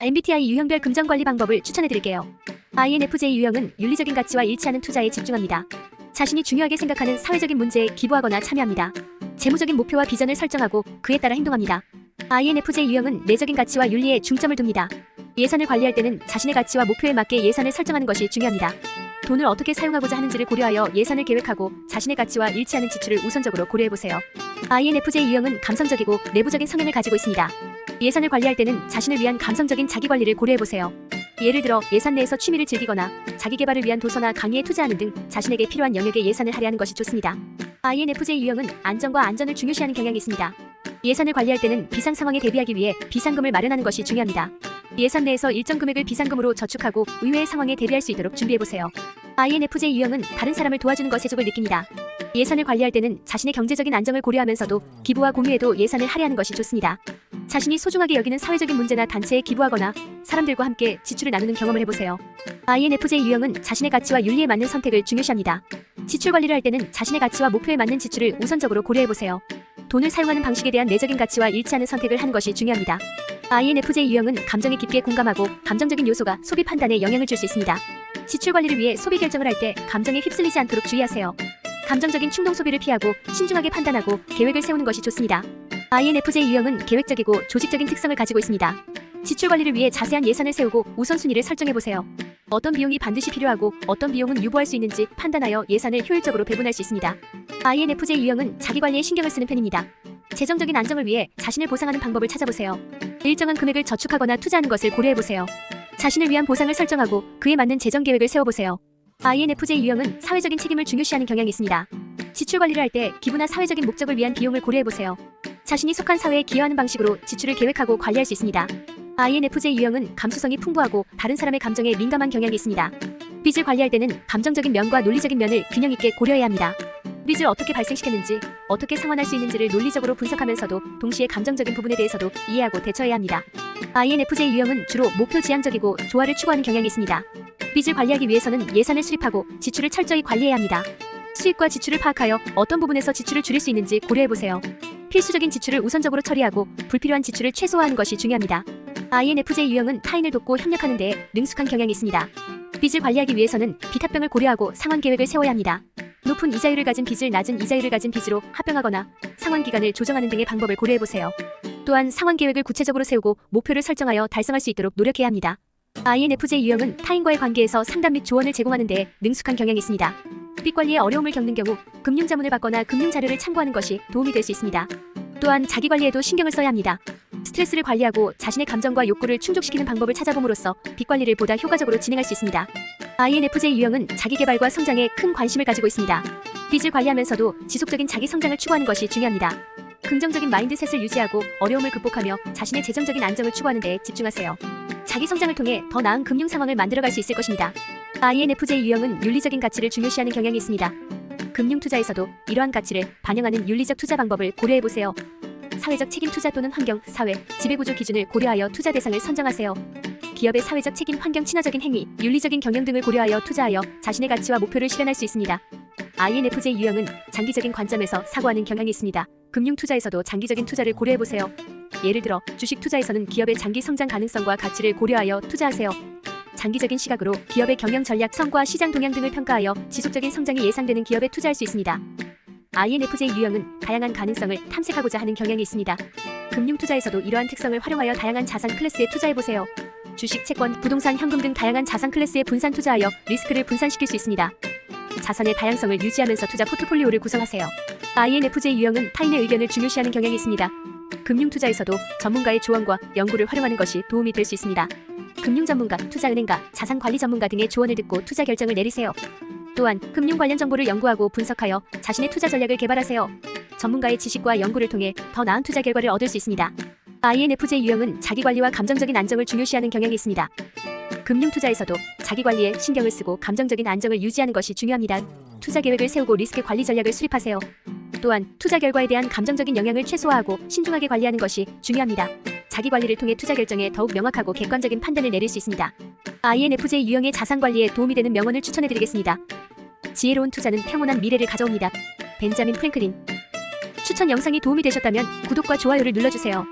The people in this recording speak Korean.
MBTI 유형별 금전관리 방법을 추천해드릴게요. INFJ 유형은 윤리적인 가치와 일치하는 투자에 집중합니다. 자신이 중요하게 생각하는 사회적인 문제에 기부하거나 참여합니다. 재무적인 목표와 비전을 설정하고 그에 따라 행동합니다. INFJ 유형은 내적인 가치와 윤리에 중점을 둡니다. 예산을 관리할 때는 자신의 가치와 목표에 맞게 예산을 설정하는 것이 중요합니다. 돈을 어떻게 사용하고자 하는지를 고려하여 예산을 계획하고 자신의 가치와 일치하는 지출을 우선적으로 고려해보세요. INFJ 유형은 감성적이고 내부적인 성향을 가지고 있습니다. 예산을 관리할 때는 자신을 위한 감성적인 자기관리를 고려해보세요. 예를 들어 예산 내에서 취미를 즐기거나 자기개발을 위한 도서나 강의에 투자하는 등 자신에게 필요한 영역에 예산을 할애하는 것이 좋습니다. INFJ 유형은 안정과 안전을 중요시하는 경향이 있습니다. 예산을 관리할 때는 비상 상황에 대비하기 위해 비상금을 마련하는 것이 중요합니다. 예산 내에서 일정 금액을 비상금으로 저축하고 의외의 상황에 대비할 수 있도록 준비해보세요. INFJ 유형은 다른 사람을 도와주는 것에 족을 느낍니다. 예산을 관리할 때는 자신의 경제적인 안정을 고려하면서도 기부와 공유에도 예산을 할애하는 것이 좋습니다. 자신이 소중하게 여기는 사회적인 문제나 단체에 기부하거나 사람들과 함께 지출을 나누는 경험을 해보세요. INFJ 유형은 자신의 가치와 윤리에 맞는 선택을 중요시합니다. 지출 관리를 할 때는 자신의 가치와 목표에 맞는 지출을 우선적으로 고려해보세요. 돈을 사용하는 방식에 대한 내적인 가치와 일치하는 선택을 하는 것이 중요합니다. INFJ 유형은 감정에 깊게 공감하고 감정적인 요소가 소비 판단에 영향을 줄 수 있습니다. 지출 관리를 위해 소비 결정을 할 때 감정에 휩쓸리지 않도록 주의하세요. 감정적인 충동 소비를 피하고 신중하게 판단하고 계획을 세우는 것이 좋습니다. INFJ 유형은 계획적이고 조직적인 특성을 가지고 있습니다. 지출 관리를 위해 자세한 예산을 세우고 우선순위를 설정해보세요. 어떤 비용이 반드시 필요하고 어떤 비용은 유보할 수 있는지 판단하여 예산을 효율적으로 배분할 수 있습니다. INFJ 유형은 자기관리에 신경을 쓰는 편입니다. 재정적인 안정을 위해 자신을 보상하는 방법을 찾아보세요. 일정한 금액을 저축하거나 투자하는 것을 고려해보세요. 자신을 위한 보상을 설정하고 그에 맞는 재정 계획을 세워보세요. INFJ 유형은 사회적인 책임을 중요시하는 경향이 있습니다. 지출 관리를 할 때 기부나 사회적인 목적을 위한 비용을 고려해보세요. 자신이 속한 사회에 기여하는 방식으로 지출을 계획하고 관리할 수 있습니다. INFJ 유형은 감수성이 풍부하고 다른 사람의 감정에 민감한 경향이 있습니다. 빚을 관리할 때는 감정적인 면과 논리적인 면을 균형 있게 고려해야 합니다. 빚을 어떻게 발생시켰는지, 어떻게 상환할 수 있는지를 논리적으로 분석하면서도 동시에 감정적인 부분에 대해서도 이해하고 대처해야 합니다. INFJ 유형은 주로 목표 지향적이고 조화를 추구하는 경향이 있습니다. 빚을 관리하기 위해서는 예산을 수립하고 지출을 철저히 관리해야 합니다. 수입과 지출을 파악하여 어떤 부분에서 지출을 줄일 수 있는지 고려해보세요. 필수적인 지출을 우선적으로 처리하고 불필요한 지출을 최소화하는 것이 중요합니다. INFJ 유형은 타인을 돕고 협력하는 데에 능숙한 경향이 있습니다. 빚을 관리하기 위해서는 빚합병을 고려하고 상환 계획을 세워야 합니다. 높은 이자율을 가진 빚을 낮은 이자율을 가진 빚으로 합병하거나 상환 기간을 조정하는 등의 방법을 고려해보세요. 또한 상환 계획을 구체적으로 세우고 목표를 설정하여 달성할 수 있도록 노력해야 합니다. INFJ 유형은 타인과의 관계에서 상담 및 조언을 제공하는 데에 능숙한 경향이 있습니다. 빚 관리에 어려움을 겪는 경우 금융자문을 받거나 금융자료를 참고하는 것이 도움이 될 수 있습니다. 또한 자기 관리에도 신경을 써야 합니다. 스트레스를 관리하고 자신의 감정과 욕구를 충족시키는 방법을 찾아봄으로써 빚 관리를 보다 효과적으로 진행할 수 있습니다. INFJ 유형은 자기 개발과 성장에 큰 관심을 가지고 있습니다. 빚을 관리하면서도 지속적인 자기 성장을 추구하는 것이 중요합니다. 긍정적인 마인드셋을 유지하고 어려움을 극복하며 자신의 재정적인 안정을 추구하는 데에 집중하세요. 자기 성장을 통해 더 나은 금융 상황을 만들어갈 수 있을 것입니다. INFJ 유형은 윤리적인 가치를 중요시하는 경향이 있습니다. 금융 투자에서도 이러한 가치를 반영하는 윤리적 투자 방법을 고려해보세요. 사회적 책임 투자 또는 환경, 사회, 지배구조 기준을 고려하여 투자 대상을 선정하세요. 기업의 사회적 책임, 환경 친화적인 행위, 윤리적인 경영 등을 고려하여 투자하여 자신의 가치와 목표를 실현할 수 있습니다. INFJ 유형은 장기적인 관점에서 사고하는 경향이 있습니다. 금융 투자에서도 장기적인 투자를 고려해보세요. 예를 들어 주식 투자에서는 기업의 장기 성장 가능성과 가치를 고려하여 투자하세요. 장기적인 시각으로 기업의 경영 전략, 성과, 시장 동향 등을 평가하여 지속적인 성장이 예상되는 기업에 투자할 수 있습니다. INFJ 유형은 다양한 가능성을 탐색하고자 하는 경향이 있습니다. 금융 투자에서도 이러한 특성을 활용하여 다양한 자산 클래스에 투자해보세요. 주식, 채권, 부동산, 현금 등 다양한 자산 클래스에 분산 투자하여 리스크를 분산시킬 수 있습니다. 자산의 다양성을 유지하면서 투자 포트폴리오를 구성하세요. INFJ 유형은 타인의 의견을 중요시하는 경향이 있습니다. 금융 투자에서도 전문가의 조언과 연구를 활용하는 것이 도움이 될 수 있습니다. 금융 전문가, 투자은행가, 자산 관리 전문가 등의 조언을 듣고 투자 결정을 내리세요. 또한 금융 관련 정보를 연구하고 분석하여 자신의 투자 전략을 개발하세요. 전문가의 지식과 연구를 통해 더 나은 투자 결과를 얻을 수 있습니다. INFJ 유형은 자기관리와 감정적인 안정을 중요시하는 경향이 있습니다. 금융 투자에서도 자기관리에 신경을 쓰고 감정적인 안정을 유지하는 것이 중요합니다. 투자 계획을 세우고 리스크 관리 전략을 수립하세요. 또한 투자 결과에 대한 감정적인 영향을 최소화하고 신중하게 관리하는 것이 중요합니다. 자기 관리를 통해 투자 결정에 더욱 명확하고 객관적인 판단을 내릴 수 있습니다. INFJ 유형의 자산 관리에 도움이 되는 명언을 추천해드리겠습니다. 지혜로운 투자는 평온한 미래를 가져옵니다. 벤자민 프랭클린. 추천 영상이 도움이 되셨다면 구독과 좋아요를 눌러주세요.